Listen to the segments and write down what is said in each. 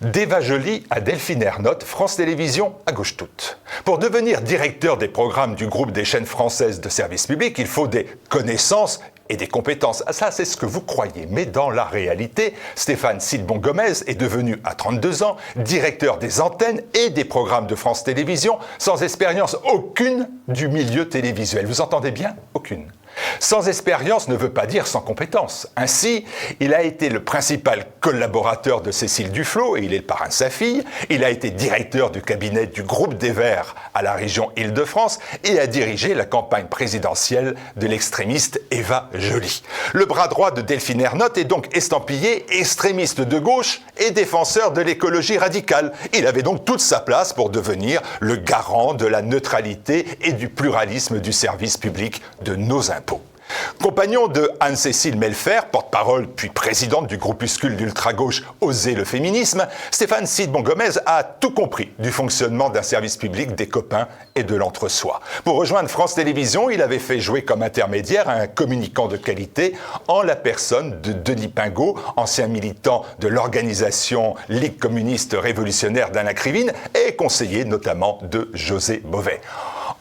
D'Eva Joly à Delphine Ernotte, France Télévisions à gauche toute. Pour devenir directeur des programmes du groupe des chaînes françaises de service public, il faut des connaissances et des compétences. Ça, c'est ce que vous croyez. Mais dans la réalité, Stéphane Sidbon-Gomez est devenu, à 32 ans, directeur des antennes et des programmes de France Télévisions, sans expérience aucune du milieu télévisuel. Vous entendez bien ? Aucune. Sans expérience ne veut pas dire sans compétence. Ainsi, il a été le principal collaborateur de Cécile Duflot, et il est le parrain de sa fille. Il a été directeur du cabinet du groupe des Verts à la région Île-de-France et a dirigé la campagne présidentielle de l'extrémiste Eva Joly. Le bras droit de Delphine Ernotte est donc estampillé extrémiste de gauche et défenseur de l'écologie radicale. Il avait donc toute sa place pour devenir le garant de la neutralité et du pluralisme du service public de nos impôts. Compagnon de Anne-Cécile Melfer, porte-parole puis présidente du groupuscule d'ultra-gauche Oser le féminisme, Stéphane Sidbon-Gomez a tout compris du fonctionnement d'un service public, des copains et de l'entre-soi. Pour rejoindre France Télévisions, il avait fait jouer comme intermédiaire un communicant de qualité en la personne de Denis Pingot, ancien militant de l'organisation Ligue communiste révolutionnaire d'Alain Krivine et conseiller notamment de José Bové.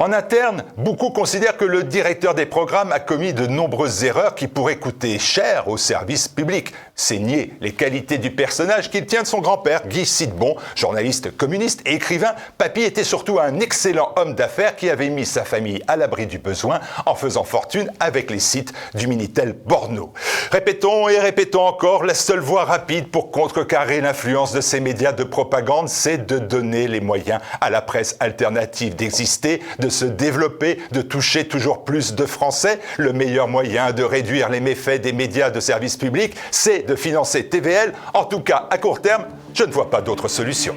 En interne, beaucoup considèrent que le directeur des programmes a commis de nombreuses erreurs qui pourraient coûter cher au service public. C'est nier les qualités du personnage qu'il tient de son grand-père, Guy Sidbon, journaliste communiste et écrivain. Papy était surtout un excellent homme d'affaires qui avait mis sa famille à l'abri du besoin en faisant fortune avec les sites du Minitel Borno. Répétons et répétons encore, la seule voie rapide pour contrecarrer l'influence de ces médias de propagande, c'est de donner les moyens à la presse alternative d'exister, de se développer, de toucher toujours plus de Français. Le meilleur moyen de réduire les méfaits des médias de service public, c'est de financer TVL. En tout cas, à court terme, je ne vois pas d'autre solution.